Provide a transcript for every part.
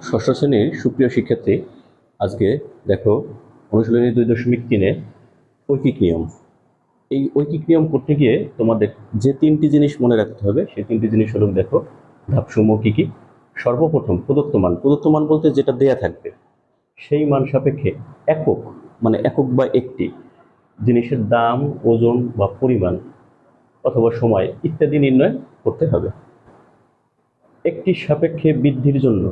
ষষ্ঠ শ্রেণীর সুপ্রিয় শিক্ষার্থী, আজকে দেখো অনুশীলনী 2.3 ঐকিক নিয়ম। এই ঐকিক নিয়ম করতে গিয়ে তোমাদের যে তিনটি জিনিস মনে রাখতে হবে সেই তিনটি জিনিস হলো, দেখো ধাপসমূহ কি কি। সর্বপ্রথম প্রদত্ত মান বলতে যেটা দেয়া থাকবে সেই মান সাপেক্ষে একক, মানে একক বা একটি জিনিসের দাম, ওজন বা পরিমাণ অথবা সময় ইত্যাদি নির্ণয় করতে হবে। একটি সাপেক্ষে বৃদ্ধির জন্য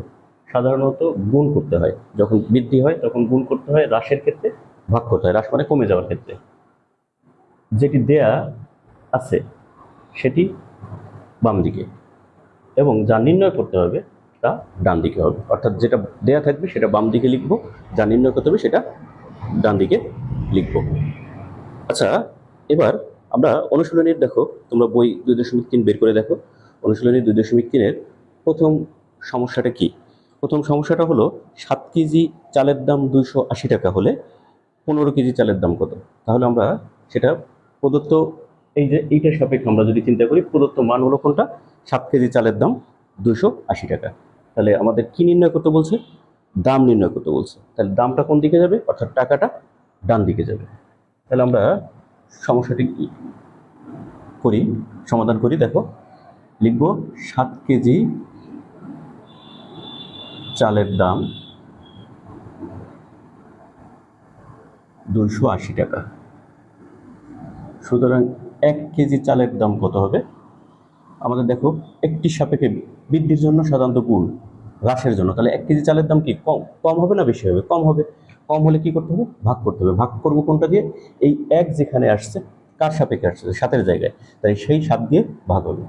সাধারণত গুণ করতে হয়, যখন বৃদ্ধি হয় তখন গুণ করতে হয়, হ্রাসের ক্ষেত্রে ভাগ করতে হয়, হ্রাস মানে কমে যাওয়ার ক্ষেত্রে। যেটি দেয়া আছে সেটি বাম দিকে এবং যা নির্ণয় করতে হবে তা ডান দিকে হবে, অর্থাৎ যেটা দেয়া থাকবে সেটা বাম দিকে লিখবো, যা নির্ণয় করতে হবে সেটা ডান দিকে লিখবো। আচ্ছা, এবার আমরা অনুশীলনীর, দেখো তোমরা বই 2.3 বের করে দেখো। অনুশীলনী 2.3-এর প্রথম সমস্যাটা কি? প্রথম সমস্যাটা হলো 7 কেজি চালের দাম 280 টাকা হলে 15 কেজি চালের দাম কত? তাহলে আমরা সেটা প্রদত্ত, এই যে এইটার সাপেক্ষে আমরা যদি চিন্তা করি, প্রদত্ত মান হলো কোনটা? 7 কেজি চালের দাম 280 টাকা। তাহলে আমাদের কি নির্ণয় করতে বলছে? দাম নির্ণয় করতে বলছে। তাহলে দামটা কোন দিকে যাবে, অর্থাৎ টাকাটা ডান দিকে যাবে। তাহলে আমরা সমস্যাটি কি করি, সমাধান করি। দেখো লিখব 7 কেজি চালের দাম 280 টাকা। সুতরাং 1 কেজি চালের দাম কত হবে? আমাদের দেখো একটি সাপেক্ষে বৃদ্ধির জন্য সাধারণত গুণ, হ্রাসের জন্য। তাহলে 1 কেজি চালের দাম কি কম কম হবে না বেশি হবে? কম হবে। কম হলে কি করতে হবে? ভাগ করতে হবে। ভাগ করবো কোনটা দিয়ে? এই 1 যেখানে আসছে কার সাপেক্ষে আসছে? 7-এর জায়গায়, তাই সেই 7 দিয়ে ভাগ হবে।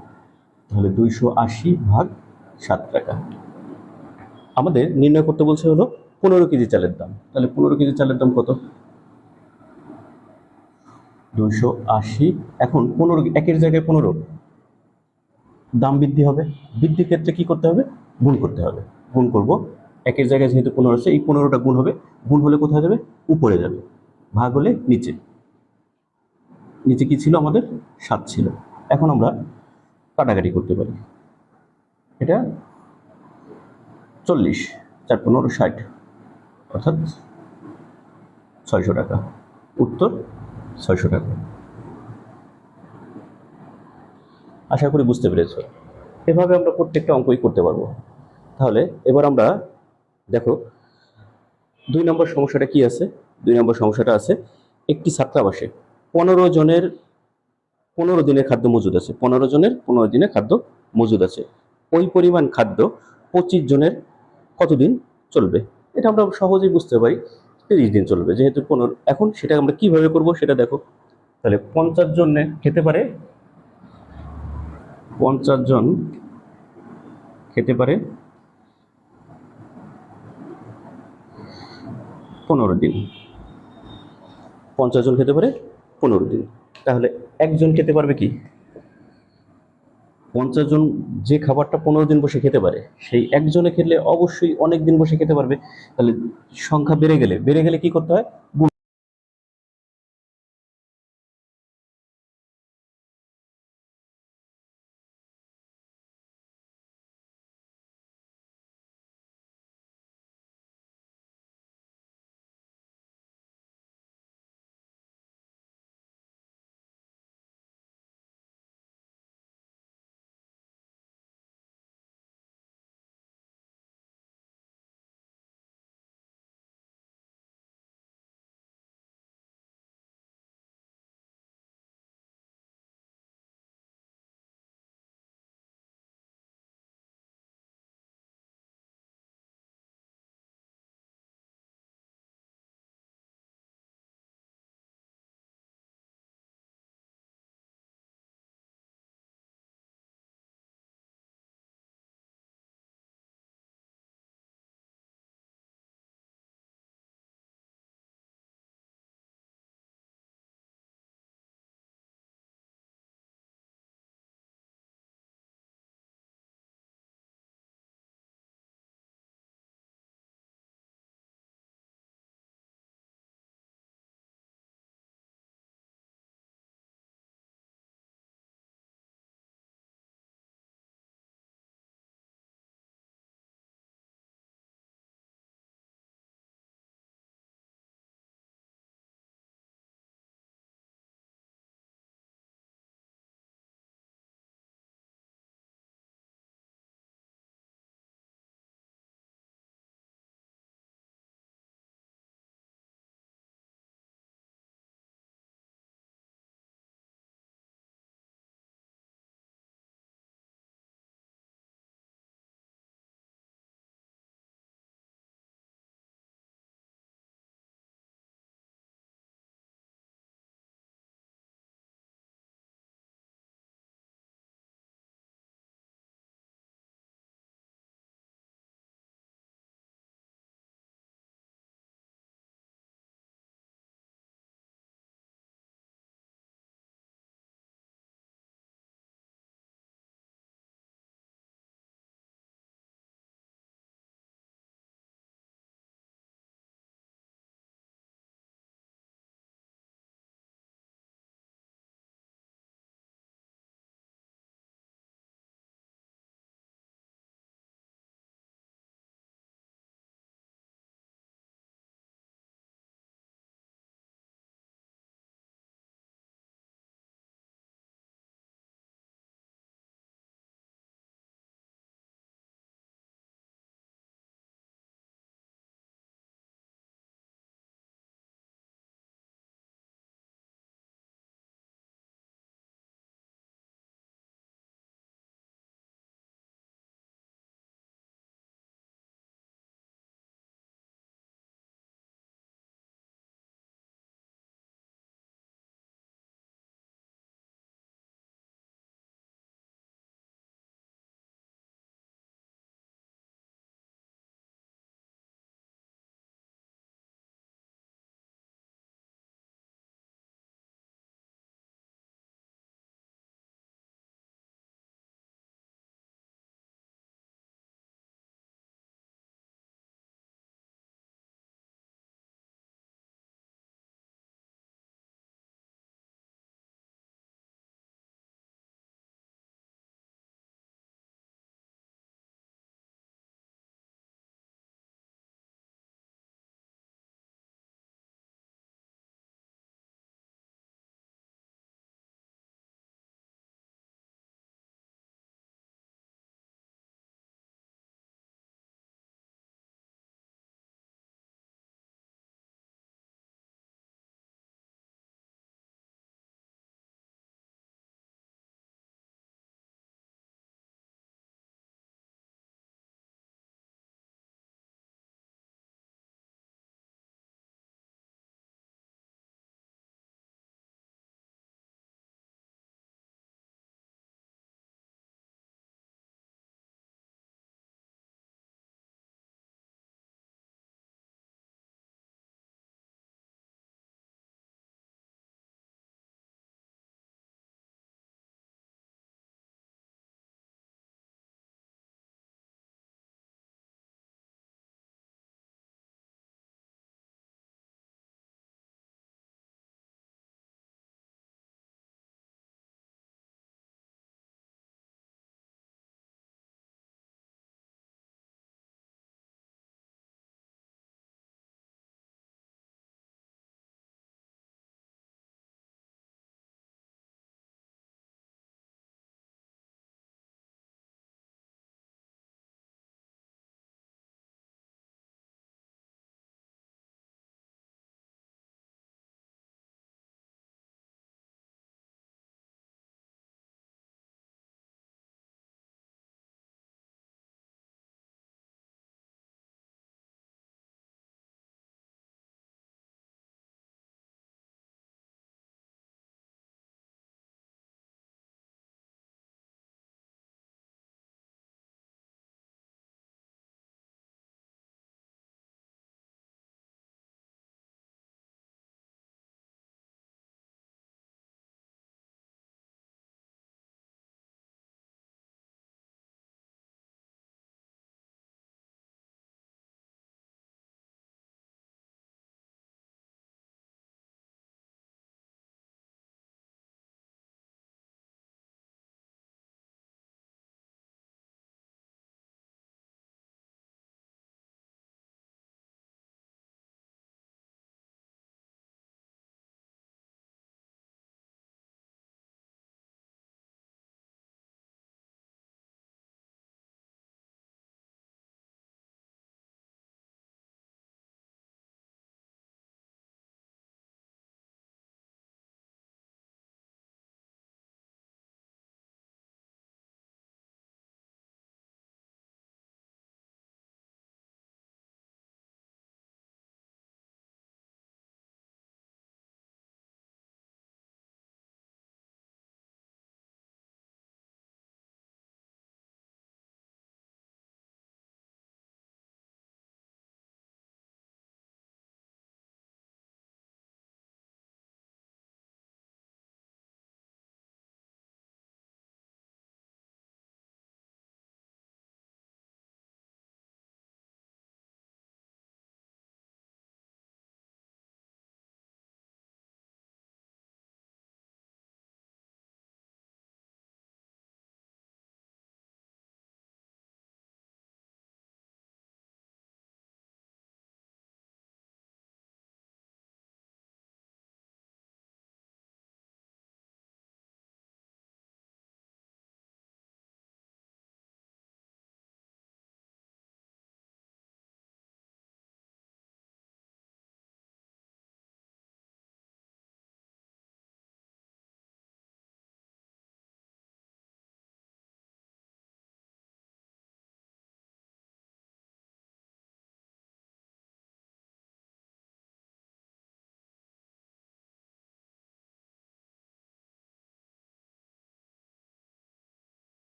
তাহলে 280 ভাগ 7 টাকা। আমাদের নির্ণয় করতে বলছে হলো 15 কেজি চালের দাম। তাহলে 15 কেজি চালের দাম কত? 280। এখন 15, 1-এর জায়গায় 15, দাম বৃদ্ধি হবে। বৃদ্ধির ক্ষেত্রে কি করতে হবে? গুণ করতে হবে। গুণ করব, 1-এর জায়গায় যেহেতু 15 আছে, এই 15টা গুণ হবে। গুণ হলে কোথায় যাবে? উপরে যাবে। ভাগ হলে নিচে। নিচে কি ছিল আমাদের? 7 ছিল। এখন আমরা কাটাকাটি করতে পারি। এটা 40, 4 15 60, অর্থাৎ 600 টাকা। উত্তর 600 টাকা। আশা করি বুঝতে পেরেছ। এভাবে আমরা প্রত্যেকটা অঙ্কই করতে পারবো। তাহলে এবার আমরা দেখো 2 নম্বর সমস্যাটা কি আছে। 2 নম্বর সমস্যাটা আছে, একটি ছাত্রাবাসে 15 জনের 15 দিনের খাদ্য মজুদ আছে। 15 জনের 15 দিনের খাদ্য মজুদ আছে। ওই পরিমাণ খাদ্য 25 জনের কতদিন চলবে? এটা আমরা সহজেই বুঝতে পারি, 30 দিন চলবে, যেহেতু 15। এখন সেটা আমরা কিভাবে করব সেটা দেখো। তাহলে 50 জনে খেতে পারে, 50 জন খেতে পারে 15 দিন। 50 জন খেতে পারে 15 দিন। তাহলে একজন খেতে পারবে কি? 50 জন যে খাবারটা 15 দিন বসে খেতে পারে, সেই একজনে খেলে অবশ্যই অনেক দিন বসে খেতে পারবে। তাহলে সংখ্যা বেড়ে গেলে কি করতে হয়? গুণ